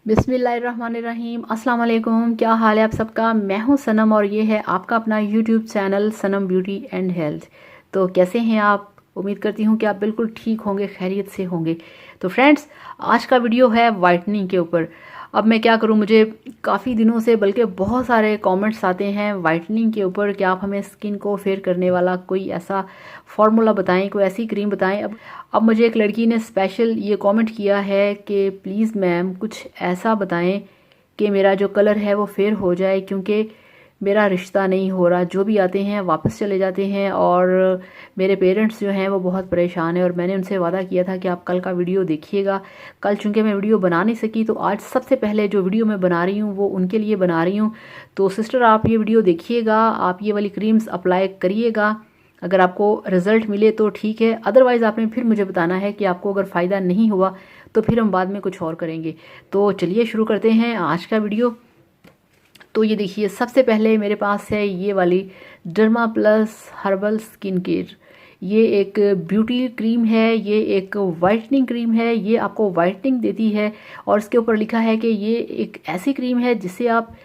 बिस्मिल्लाहिर्रहमानिर्रहीम। अस्सलाम वालेकुम। क्या हाल है आप सबका। मैं हूं सनम और ये है आपका अपना YouTube channel Sanam beauty and health. तो कैसे हैं आप। उम्मीद करती हूं कि आप बिल्कुल ठीक होंगे, खैरियत से होंगे। तो फ्रेंड्स, आज का वीडियो है वाइटनिंग के ऊपर। अब मैं क्या करूं, मुझे काफ़ी दिनों से बल्कि बहुत सारे कमेंट्स आते हैं वाइटनिंग के ऊपर कि आप हमें स्किन को फेयर करने वाला कोई ऐसा फार्मूला बताएं, कोई ऐसी क्रीम बताएं। अब मुझे एक लड़की ने स्पेशल ये कमेंट किया है कि प्लीज़ मैम कुछ ऐसा बताएं कि मेरा जो कलर है वो फेयर हो जाए, क्योंकि मेरा रिश्ता नहीं हो रहा। जो भी आते हैं वापस चले जाते हैं और मेरे पेरेंट्स जो हैं वो बहुत परेशान हैं। और मैंने उनसे वादा किया था कि आप कल का वीडियो देखिएगा। कल चूँकि मैं वीडियो बना नहीं सकी, तो आज सबसे पहले जो वीडियो मैं बना रही हूँ वो उनके लिए बना रही हूँ। तो सिस्टर, आप ये वीडियो देखिएगा, आप ये वाली क्रीम्स अप्लाई करिएगा। अगर आपको रिज़ल्ट मिले तो ठीक है, अदरवाइज़ आपने फिर मुझे बताना है कि आपको अगर फ़ायदा नहीं हुआ तो फिर हम बाद में कुछ और करेंगे। तो चलिए शुरू करते हैं आज का वीडियो। तो ये देखिए, सबसे पहले मेरे पास है ये वाली derma plus herbal skin care. ये एक ब्यूटी क्रीम है, ये एक वाइटनिंग क्रीम है। ये आपको वाइटनिंग देती है और इसके ऊपर लिखा है कि ये एक ऐसी क्रीम है जिसे आप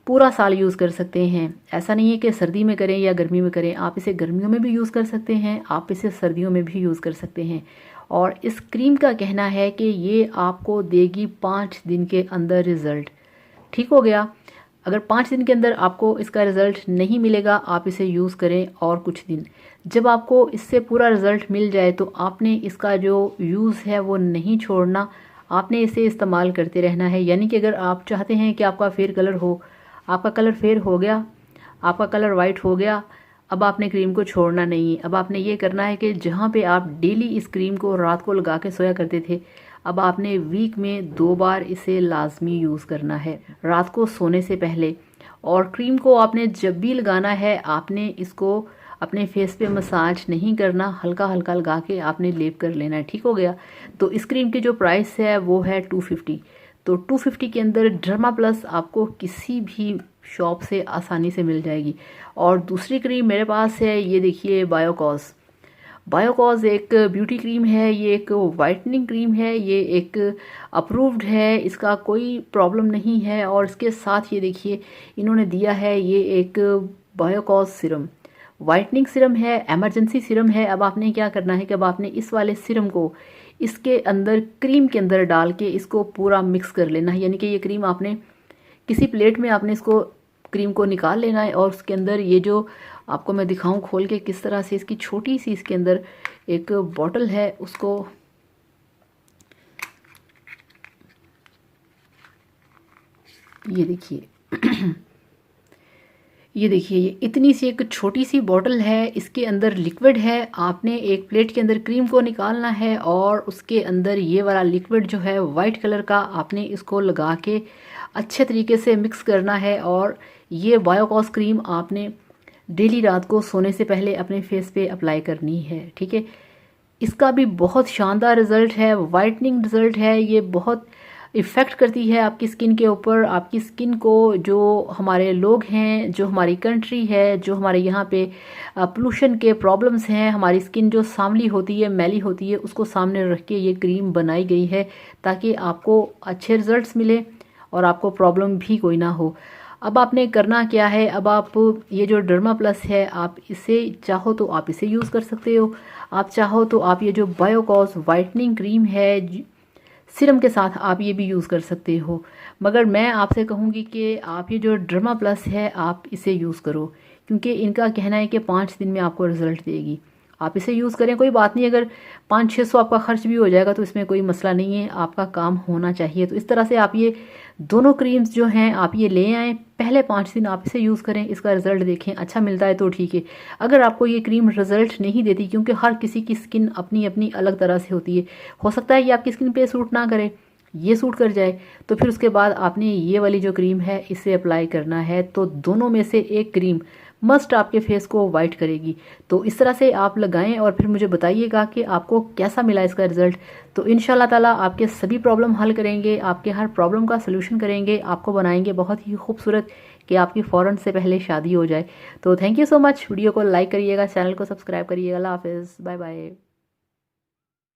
पूरा साल यूज़ कर सकते हैं। ऐसा नहीं है कि सर्दी में करें या गर्मी में करें, आप इसे गर्मियों में भी यूज़ कर सकते हैं, आप इसे सर्दियों में भी यूज़ कर सकते हैं। और इस क्रीम का कहना है कि ये आपको देगी 5 दिन के अंदर रिज़ल्ट। ठीक हो गया। अगर 5 दिन के अंदर आपको इसका रिज़ल्ट नहीं मिलेगा, आप इसे यूज़ करें और कुछ दिन। जब आपको इससे पूरा रिज़ल्ट मिल जाए तो आपने इसका जो यूज़ है वो नहीं छोड़ना, आपने इसे इस्तेमाल करते रहना है। यानी कि अगर आप चाहते हैं कि आपका फेयर कलर हो, आपका कलर फेयर हो गया, आपका कलर वाइट हो गया, अब आपने क्रीम को छोड़ना नहीं है। अब आपने ये करना है कि जहाँ पे आप डेली इस क्रीम को रात को लगा के सोया करते थे, अब आपने वीक में 2 बार इसे लाजमी यूज़ करना है, रात को सोने से पहले। और क्रीम को आपने जब भी लगाना है, आपने इसको अपने फेस पे मसाज नहीं करना, हल्का हल्का लगा के आपने लेप कर लेना है। ठीक हो गया। तो इस क्रीम की जो प्राइस है वो है 250। तो 250 के अंदर डर्मा प्लस आपको किसी भी शॉप से आसानी से मिल जाएगी। और दूसरी क्रीम मेरे पास है, ये देखिए बायोकॉस। बायोकॉस एक ब्यूटी क्रीम है, ये एक वाइटनिंग क्रीम है, ये एक अप्रूव्ड है, इसका कोई प्रॉब्लम नहीं है। और इसके साथ ये देखिए इन्होंने दिया है ये एक बायोकॉस सिरम, वाइटनिंग सिरम है, एमरजेंसी सिरम है। अब आपने क्या करना है कि अब आपने इस वाले सिरम को इसके अंदर क्रीम के अंदर डाल के इसको पूरा मिक्स कर लेना है। यानी कि ये क्रीम आपने किसी प्लेट में आपने इसको क्रीम को निकाल लेना है और उसके अंदर ये जो आपको मैं दिखाऊं खोल के किस तरह से, इसकी छोटी सी इसके अंदर एक बॉटल है, उसको ये देखिए ये देखिए, ये इतनी सी एक छोटी सी बॉटल है, इसके अंदर लिक्विड है। आपने एक प्लेट के अंदर क्रीम को निकालना है और उसके अंदर ये वाला लिक्विड जो है वाइट कलर का, आपने इसको लगा के अच्छे तरीके से मिक्स करना है। और ये बायोकॉस क्रीम आपने डेली रात को सोने से पहले अपने फेस पे अप्लाई करनी है। ठीक है। इसका भी बहुत शानदार रिज़ल्ट है, वाइटनिंग रिज़ल्ट है। ये बहुत इफ़ेक्ट करती है आपकी स्किन के ऊपर। आपकी स्किन को, जो हमारे लोग हैं, जो हमारी कंट्री है, जो हमारे यहाँ पे पोल्यूशन के प्रॉब्लम्स हैं, हमारी स्किन जो सांवली होती है, मैली होती है, उसको सामने रख के ये क्रीम बनाई गई है ताकि आपको अच्छे रिज़ल्ट्स मिले और आपको प्रॉब्लम भी कोई ना हो। अब आपने करना क्या है, अब आप ये जो डर्मा प्लस है, आप इसे चाहो तो आप इसे यूज़ कर सकते हो, आप चाहो तो आप ये जो बायोकॉस वाइटनिंग क्रीम है सिरम के साथ आप ये भी यूज़ कर सकते हो। मगर मैं आपसे कहूँगी कि आप ये जो डर्मा प्लस है आप इसे यूज़ करो, क्योंकि इनका कहना है कि 5 दिन में आपको रिज़ल्ट देगी। आप इसे यूज़ करें, कोई बात नहीं, अगर 500-600 आपका खर्च भी हो जाएगा तो इसमें कोई मसला नहीं है, आपका काम होना चाहिए। तो इस तरह से आप ये दोनों क्रीम्स जो हैं आप ये ले आएँ, पहले 5 दिन आप इसे यूज़ करें, इसका रिज़ल्ट देखें, अच्छा मिलता है तो ठीक है। अगर आपको ये क्रीम रिज़ल्ट नहीं देती, क्योंकि हर किसी की स्किन अपनी अपनी अलग तरह से होती है, हो सकता है ये आपकी स्किन पे सूट ना करे, ये सूट कर जाए, तो फिर उसके बाद आपने ये वाली जो क्रीम है इसे अप्लाई करना है। तो दोनों में से एक क्रीम मस्ट आपके फेस को वाइट करेगी। तो इस तरह से आप लगाएं और फिर मुझे बताइएगा कि आपको कैसा मिला इसका रिज़ल्ट। तो इंशाल्लाह ताला आपके सभी प्रॉब्लम हल करेंगे, आपके हर प्रॉब्लम का सलूशन करेंगे, आपको बनाएंगे बहुत ही खूबसूरत कि आपकी फ़ौरन से पहले शादी हो जाए। तो thank you so much. Video को लाइक करिएगा, चैनल को सब्सक्राइब करिएगा। अल्लाह हाफिज़, बाय बाय।